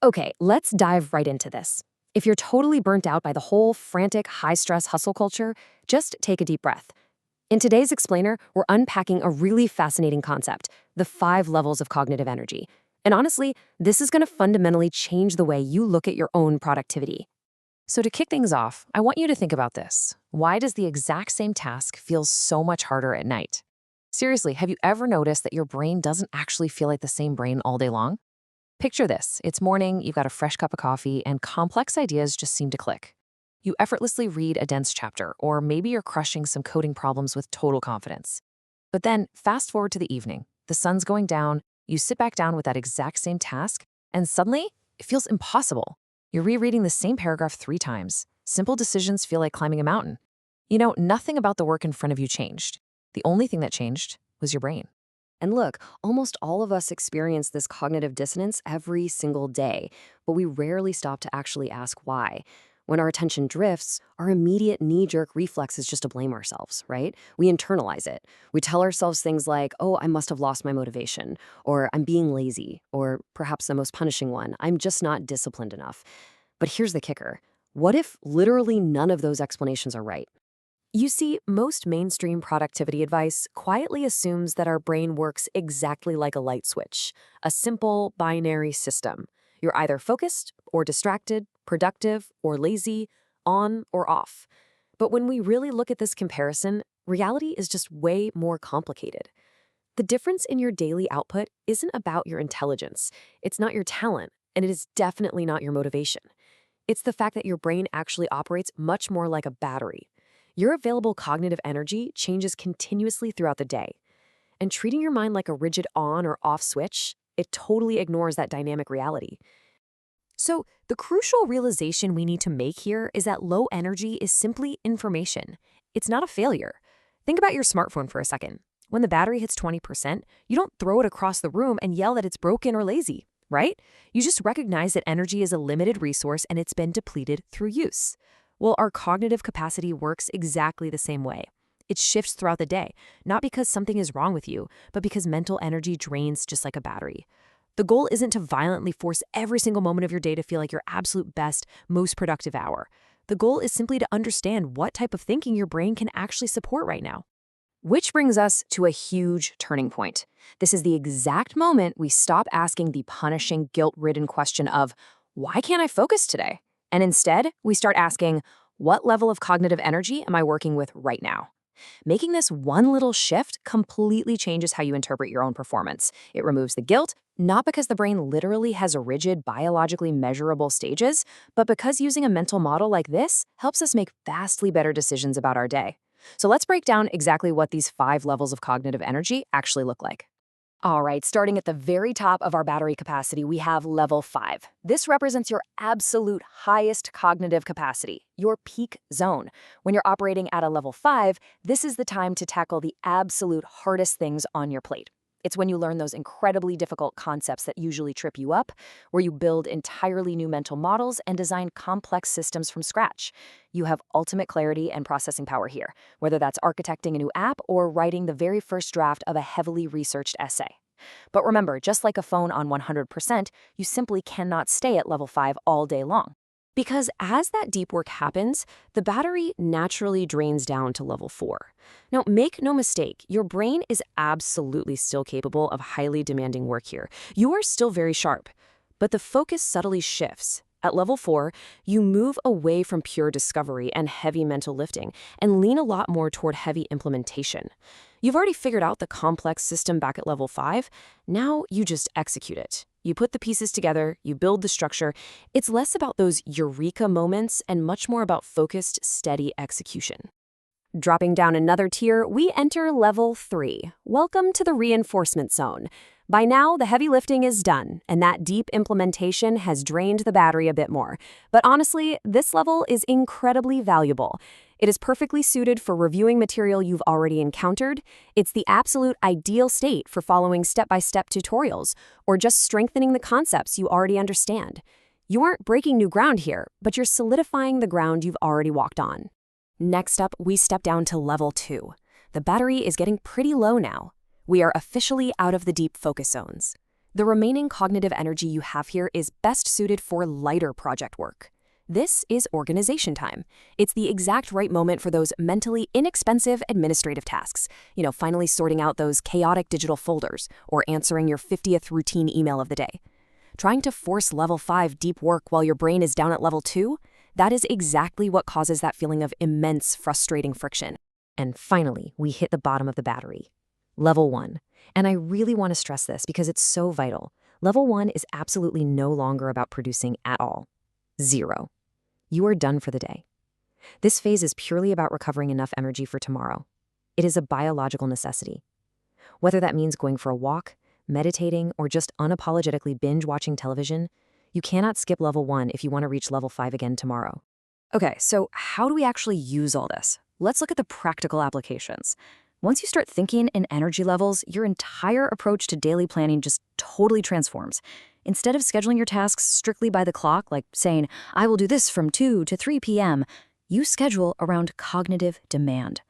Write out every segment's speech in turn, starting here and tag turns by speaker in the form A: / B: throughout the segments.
A: Okay, let's dive right into this. If you're totally burnt out by the whole frantic, high stress hustle culture, just take a deep breath. In today's explainer, we're unpacking a really fascinating concept: the 5 levels of cognitive energy. And honestly, this is going to fundamentally change the way you look at your own productivity.
B: So, to kick things off, I want you to think about this. Why does the exact same task feel so much harder at night? Seriously, have you ever noticed that your brain doesn't actually feel like the same brain all day long? Picture this. It's morning, you've got a fresh cup of coffee, and complex ideas just seem to click. You effortlessly read a dense chapter, or maybe you're crushing some coding problems with total confidence. But then, fast forward to the evening. The sun's going down, you sit back down with that exact same task, and suddenly, it feels impossible. You're rereading the same paragraph 3 times. Simple decisions feel like climbing a mountain. Nothing about the work in front of you changed. The only thing that changed was your brain.
A: And look, almost all of us experience this cognitive dissonance every single day, but we rarely stop to actually ask why. When our attention drifts, our immediate knee-jerk reflex is just to blame ourselves, right? We internalize it. We tell ourselves things like, oh, I must have lost my motivation, or I'm being lazy, or perhaps the most punishing one, I'm just not disciplined enough. But here's the kicker. What if literally none of those explanations are right? You see, most mainstream productivity advice quietly assumes that our brain works exactly like a light switch, a simple binary system. You're either focused or distracted, productive or lazy, on or off. But when we really look at this comparison, reality is just way more complicated. The difference in your daily output isn't about your intelligence, it's not your talent, and it is definitely not your motivation. It's the fact that your brain actually operates much more like a battery. Your available cognitive energy changes continuously throughout the day. And treating your mind like a rigid on or off switch, it totally ignores that dynamic reality. So, the crucial realization we need to make here is that low energy is simply information. It's not a failure. Think about your smartphone for a second. When the battery hits 20%, you don't throw it across the room and yell that it's broken or lazy, right? You just recognize that energy is a limited resource and it's been depleted through use. Well, our cognitive capacity works exactly the same way. It shifts throughout the day, not because something is wrong with you, but because mental energy drains just like a battery. The goal isn't to violently force every single moment of your day to feel like your absolute best, most productive hour. The goal is simply to understand what type of thinking your brain can actually support right now. Which brings us to a huge turning point. This is the exact moment we stop asking the punishing, guilt-ridden question of, why can't I focus today? And instead, we start asking, what level of cognitive energy am I working with right now? Making this one little shift completely changes how you interpret your own performance. It removes the guilt, not because the brain literally has rigid, biologically measurable stages, but because using a mental model like this helps us make vastly better decisions about our day. So let's break down exactly what these 5 levels of cognitive energy actually look like. All right, starting at the very top of our battery capacity, we have level 5. This represents your absolute highest cognitive capacity, your peak zone. When you're operating at a level 5, this is the time to tackle the absolute hardest things on your plate. It's when you learn those incredibly difficult concepts that usually trip you up, where you build entirely new mental models and design complex systems from scratch. You have ultimate clarity and processing power here, whether that's architecting a new app or writing the very first draft of a heavily researched essay. But remember, just like a phone on 100%, you simply cannot stay at level 5 all day long. Because as that deep work happens, the battery naturally drains down to level 4. Now, make no mistake, your brain is absolutely still capable of highly demanding work here. You are still very sharp, but the focus subtly shifts. At level 4, you move away from pure discovery and heavy mental lifting and lean a lot more toward heavy implementation. You've already figured out the complex system back at level 5. Now you just execute it. You put the pieces together, you build the structure. It's less about those eureka moments and much more about focused, steady execution. Dropping down another tier, we enter level 3. Welcome to the reinforcement zone. By now, the heavy lifting is done, and that deep implementation has drained the battery a bit more. But honestly, this level is incredibly valuable. It is perfectly suited for reviewing material you've already encountered. It's the absolute ideal state for following step-by-step tutorials or just strengthening the concepts you already understand. You aren't breaking new ground here, but you're solidifying the ground you've already walked on. Next up, we step down to level 2. The battery is getting pretty low now. We are officially out of the deep focus zones. The remaining cognitive energy you have here is best suited for lighter project work. This is organization time. It's the exact right moment for those mentally inexpensive administrative tasks. Finally sorting out those chaotic digital folders or answering your 50th routine email of the day. Trying to force level 5 deep work while your brain is down at level 2? That is exactly what causes that feeling of immense, frustrating friction.
B: And finally, we hit the bottom of the battery. Level 1. And I really want to stress this because it's so vital. Level 1 is absolutely no longer about producing at all. 0. You are done for the day. This phase is purely about recovering enough energy for tomorrow. It is a biological necessity. Whether that means going for a walk, meditating, or just unapologetically binge-watching television, you cannot skip level 1 if you want to reach level 5 again tomorrow.
A: Okay, so how do we actually use all this? Let's look at the practical applications. Once you start thinking in energy levels, your entire approach to daily planning just totally transforms. Instead of scheduling your tasks strictly by the clock, like saying, I will do this from 2 to 3 p.m., you schedule around cognitive demand.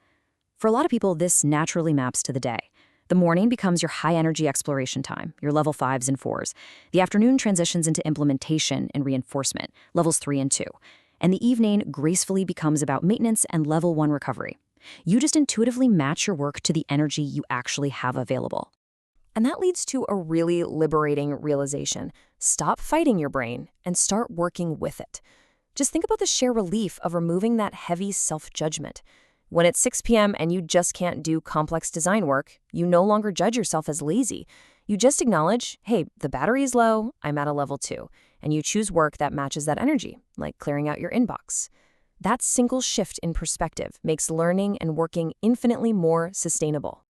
A: For a lot of people, this naturally maps to the day. The morning becomes your high-energy exploration time, your level 5s and 4s. The afternoon transitions into implementation and reinforcement, levels 3 and 2. And the evening gracefully becomes about maintenance and level 1 recovery. You just intuitively match your work to the energy you actually have available. And that leads to a really liberating realization. Stop fighting your brain and start working with it. Just think about the sheer relief of removing that heavy self-judgment. When it's 6 p.m. and you just can't do complex design work, you no longer judge yourself as lazy. You just acknowledge, hey, the battery is low, I'm at a level 2, and you choose work that matches that energy, like clearing out your inbox. That single shift in perspective makes learning and working infinitely more sustainable.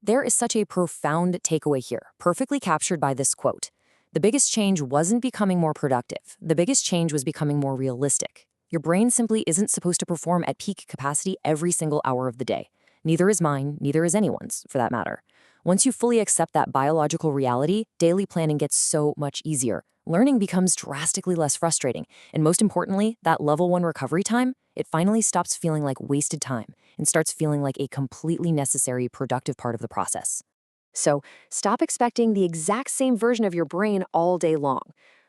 B: There is such a profound takeaway here, perfectly captured by this quote. The biggest change wasn't becoming more productive. The biggest change was becoming more realistic. Your brain simply isn't supposed to perform at peak capacity every single hour of the day. Neither is mine, neither is anyone's, for that matter. Once you fully accept that biological reality, daily planning gets so much easier. Learning becomes drastically less frustrating. And most importantly, that level 1 recovery time, it finally stops feeling like wasted time and starts feeling like a completely necessary, productive part of the process.
A: So stop expecting the exact same version of your brain all day long.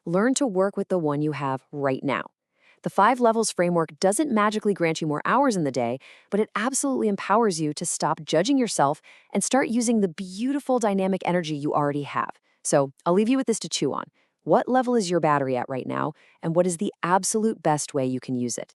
A: Learn to work with the one you have right now. The 5 levels framework doesn't magically grant you more hours in the day, but it absolutely empowers you to stop judging yourself and start using the beautiful dynamic energy you already have. So I'll leave you with this to chew on. What level is your battery at right now, and what is the absolute best way you can use it?